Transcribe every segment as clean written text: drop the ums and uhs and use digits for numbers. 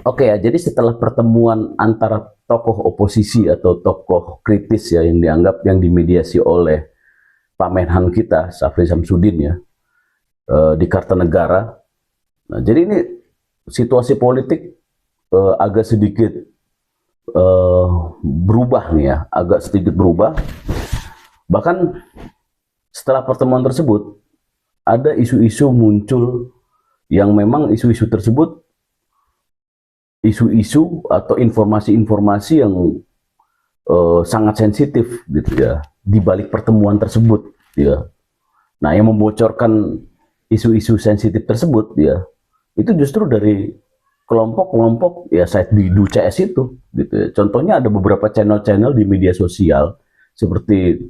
Oke ya, jadi setelah pertemuan antara tokoh oposisi atau tokoh kritis ya yang dianggap yang dimediasi oleh Pak Menhan kita, Syafri Samsudin ya, di Kartanegara. Nah, jadi ini situasi politik agak sedikit berubah nih ya, agak sedikit berubah. Bahkan setelah pertemuan tersebut, ada isu-isu muncul yang memang isu-isu tersebut isu-isu atau informasi-informasi yang sangat sensitif gitu ya di balik pertemuan tersebut ya. Nah, yang membocorkan isu-isu sensitif tersebut ya itu justru dari kelompok-kelompok ya Said Didu CS itu gitu ya. Contohnya ada beberapa channel-channel di media sosial seperti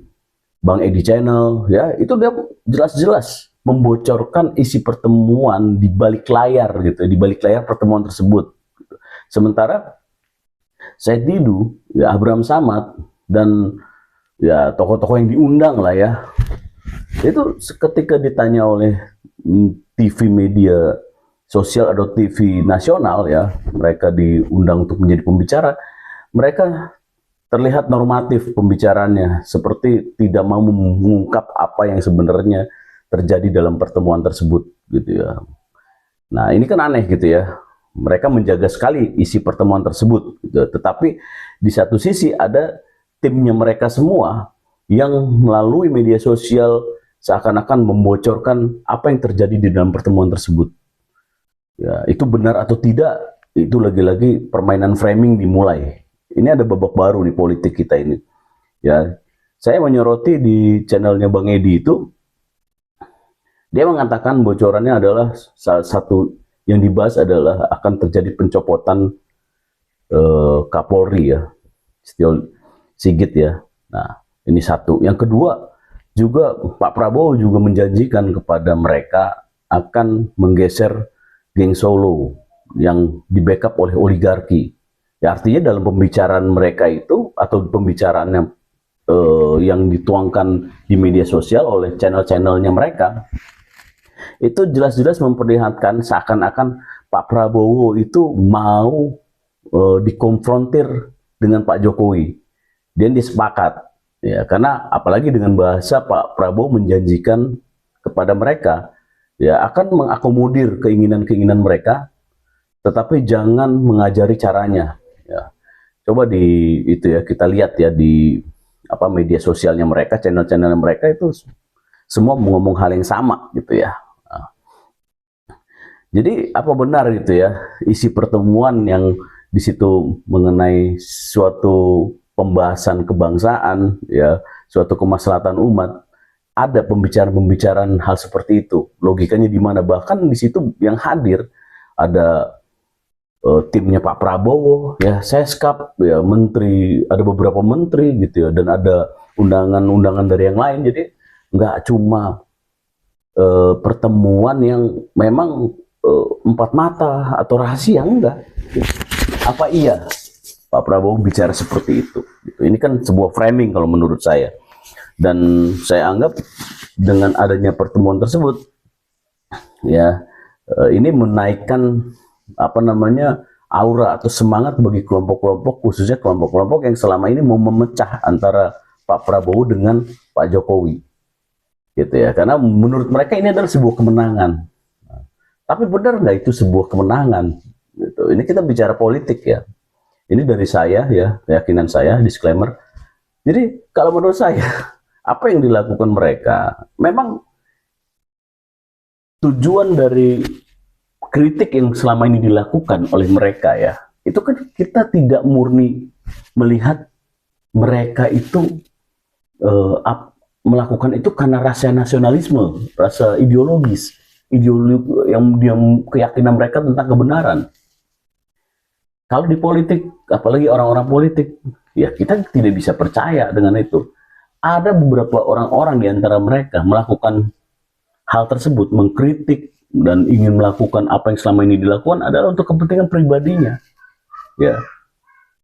Bang Edi Channel ya, itu dia jelas-jelas membocorkan isi pertemuan di balik layar gitu, di balik layar pertemuan tersebut. Sementara Said Didu, ya Abraham Samad, dan ya tokoh-tokoh yang diundang lah ya, itu ketika ditanya oleh TV media sosial atau TV nasional ya, mereka diundang untuk menjadi pembicara, mereka terlihat normatif pembicaraannya, seperti tidak mau mengungkap apa yang sebenarnya terjadi dalam pertemuan tersebut gitu ya. Nah, ini kan aneh gitu ya. Mereka menjaga sekali isi pertemuan tersebut gitu. Tetapi di satu sisi ada timnya mereka semua yang melalui media sosial seakan-akan membocorkan apa yang terjadi di dalam pertemuan tersebut. Ya, itu benar atau tidak, itu lagi-lagi permainan framing dimulai. Ini ada babak baru di politik kita ini. Ya, saya menyoroti di channelnya Bang Edi itu, dia mengatakan bocorannya adalah salah satu yang dibahas adalah akan terjadi pencopotan Kapolri ya, Setio Sigit ya. Nah, ini satu. Yang kedua, juga Pak Prabowo juga menjanjikan kepada mereka akan menggeser geng Solo yang di-backup oleh oligarki. Ya, artinya dalam pembicaraan mereka itu atau pembicaraannya yang dituangkan di media sosial oleh channel-channelnya mereka, itu jelas-jelas memperlihatkan seakan-akan Pak Prabowo itu mau dikonfrontir dengan Pak Jokowi. Dan disepakat ya, karena apalagi dengan bahasa Pak Prabowo menjanjikan kepada mereka ya akan mengakomodir keinginan-keinginan mereka, tetapi jangan mengajari caranya ya. Coba di itu ya, kita lihat ya di apa media sosialnya mereka, channel-channel mereka itu semua ngomong hal yang sama gitu ya. Jadi apa benar gitu ya isi pertemuan yang di situ mengenai suatu pembahasan kebangsaan ya, suatu kemaslahatan umat, ada pembicaraan-pembicaraan hal seperti itu. Logikanya di mana? Bahkan di situ yang hadir ada timnya Pak Prabowo ya, Seskap ya, menteri, ada beberapa menteri gitu ya, dan ada undangan-undangan dari yang lain. Jadi nggak cuma pertemuan yang memang empat mata atau rahasia, enggak. Apa iya Pak Prabowo bicara seperti itu? Ini kan sebuah framing kalau menurut saya. Dan saya anggap dengan adanya pertemuan tersebut, ya ini menaikkan apa namanya aura atau semangat bagi kelompok-kelompok, khususnya kelompok-kelompok yang selama ini mau memecah antara Pak Prabowo dengan Pak Jokowi, gitu ya. Karena menurut mereka ini adalah sebuah kemenangan. Tapi benar nggak itu sebuah kemenangan? Gitu. Ini kita bicara politik ya. Ini dari saya ya, keyakinan saya, disclaimer. Jadi kalau menurut saya, apa yang dilakukan mereka, memang tujuan dari kritik yang selama ini dilakukan oleh mereka ya, itu kan kita tidak murni melihat mereka itu melakukan itu karena rasa nasionalisme, rasa ideologis. Ideologi yang dia keyakinan mereka tentang kebenaran. Kalau di politik, apalagi orang-orang politik, ya kita tidak bisa percaya dengan itu. Ada beberapa orang-orang di antara mereka melakukan hal tersebut, mengkritik dan ingin melakukan apa yang selama ini dilakukan adalah untuk kepentingan pribadinya. Ya,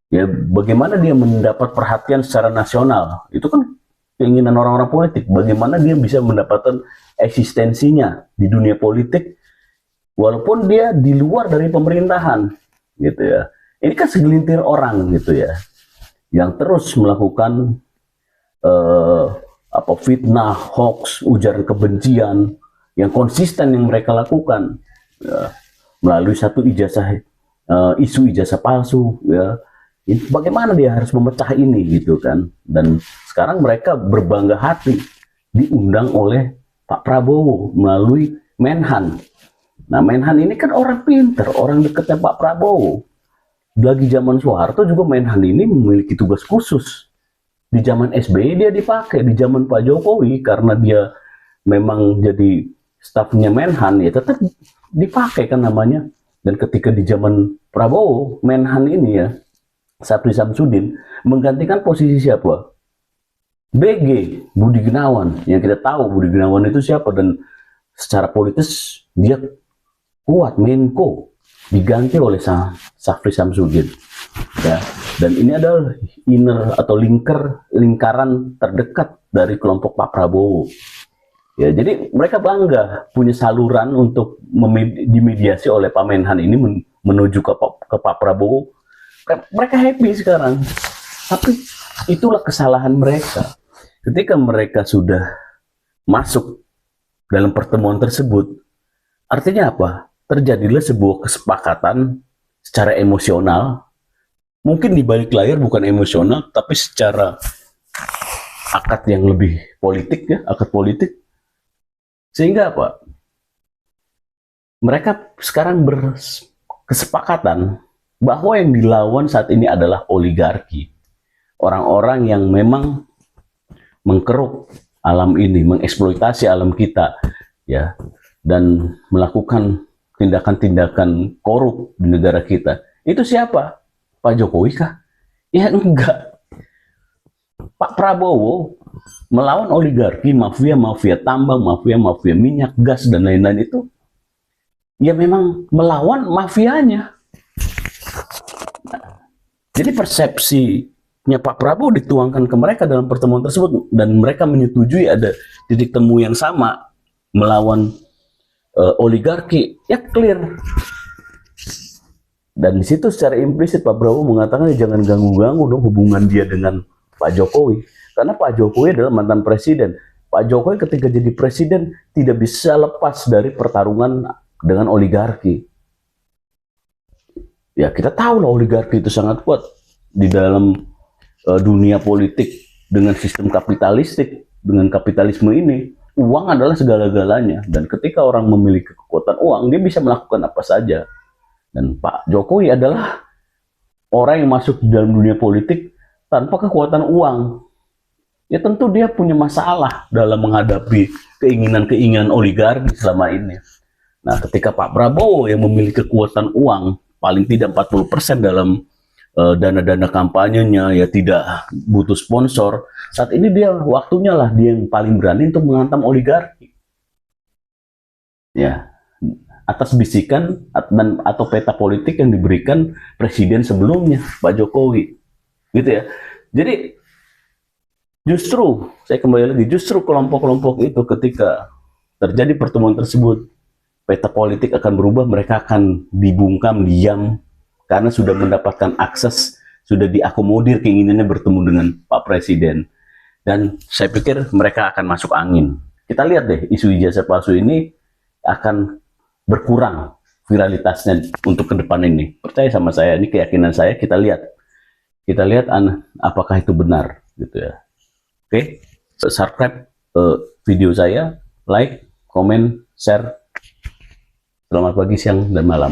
ya bagaimana dia mendapat perhatian secara nasional, itu kan keinginan orang-orang politik. Bagaimana dia bisa mendapatkan eksistensinya di dunia politik walaupun dia di luar dari pemerintahan gitu ya. Ini kan segelintir orang gitu ya, yang terus melakukan fitnah, hoax, ujaran kebencian yang konsisten yang mereka lakukan ya, melalui satu isu ijazah palsu ya. Bagaimana dia harus memecah ini gitu kan? Dan sekarang mereka berbangga hati diundang oleh Pak Prabowo melalui Menhan. Nah, Menhan ini kan orang pinter, orang dekatnya Pak Prabowo. Lagi zaman Soeharto juga Menhan ini memiliki tugas khusus. Di zaman SBY dia dipakai, di zaman Pak Jokowi karena dia memang jadi stafnya Menhan ya tetap dipakai kan namanya. Dan ketika di zaman Prabowo, Menhan ini ya, Syafri Samsudin menggantikan posisi siapa? BG, Budi Gunawan. Yang kita tahu Budi Gunawan itu siapa, dan secara politis dia kuat, Menko, diganti oleh Syafri Samsudin ya. Dan ini adalah inner atau lingkaran terdekat dari kelompok Pak Prabowo ya. Jadi mereka bangga punya saluran untuk dimediasi oleh Pak Menhan ini menuju ke Pak Prabowo. Mereka happy sekarang, tapi itulah kesalahan mereka. Ketika mereka sudah masuk dalam pertemuan tersebut, artinya apa? Terjadilah sebuah kesepakatan secara emosional. Mungkin di balik layar bukan emosional, tapi secara akad yang lebih politik ya, akad politik. Sehingga apa? Mereka sekarang berkesepakatan bahwa yang dilawan saat ini adalah oligarki. Orang-orang yang memang mengkeruk alam ini, mengeksploitasi alam kita ya, dan melakukan tindakan-tindakan korup di negara kita. Itu siapa? Pak Jokowi kah? Ya enggak. Pak Prabowo melawan oligarki, mafia tambang, mafia minyak, gas, dan lain-lain itu ya memang melawan mafianya. Jadi persepsinya Pak Prabowo dituangkan ke mereka dalam pertemuan tersebut, dan mereka menyetujui ada titik temu yang sama melawan oligarki, ya clear. Dan di situ secara implisit Pak Prabowo mengatakan jangan ganggu-ganggu dong hubungan dia dengan Pak Jokowi, karena Pak Jokowi adalah mantan presiden. Pak Jokowi ketika jadi presiden tidak bisa lepas dari pertarungan dengan oligarki. Ya kita tahu lah oligarki itu sangat kuat di dalam dunia politik dengan sistem kapitalistik, dengan kapitalisme ini. Uang adalah segala-galanya, dan ketika orang memiliki kekuatan uang, dia bisa melakukan apa saja. Dan Pak Jokowi adalah orang yang masuk di dalam dunia politik tanpa kekuatan uang. Ya tentu dia punya masalah dalam menghadapi keinginan-keinginan oligarki selama ini. Nah, ketika Pak Prabowo yang memiliki kekuatan uang paling tidak 40% dalam dana-dana kampanyenya, ya tidak butuh sponsor, saat ini dia waktunya lah dia yang paling berani untuk menghantam oligarki. Ya, atas bisikan atau peta politik yang diberikan presiden sebelumnya, Pak Jokowi. Gitu ya. Jadi justru, saya kembali lagi, justru kelompok-kelompok itu ketika terjadi pertemuan tersebut, peta politik akan berubah, mereka akan dibungkam, diam, karena sudah mendapatkan akses, sudah diakomodir keinginannya bertemu dengan Pak Presiden. Dan saya pikir mereka akan masuk angin. Kita lihat deh, isu ijazah palsu ini akan berkurang viralitasnya untuk ke depan ini. Percaya sama saya, ini keyakinan saya, kita lihat. Kita lihat apakah itu benar gitu ya. Oke, subscribe video saya, like, komen, share. Selamat pagi, siang, dan malam.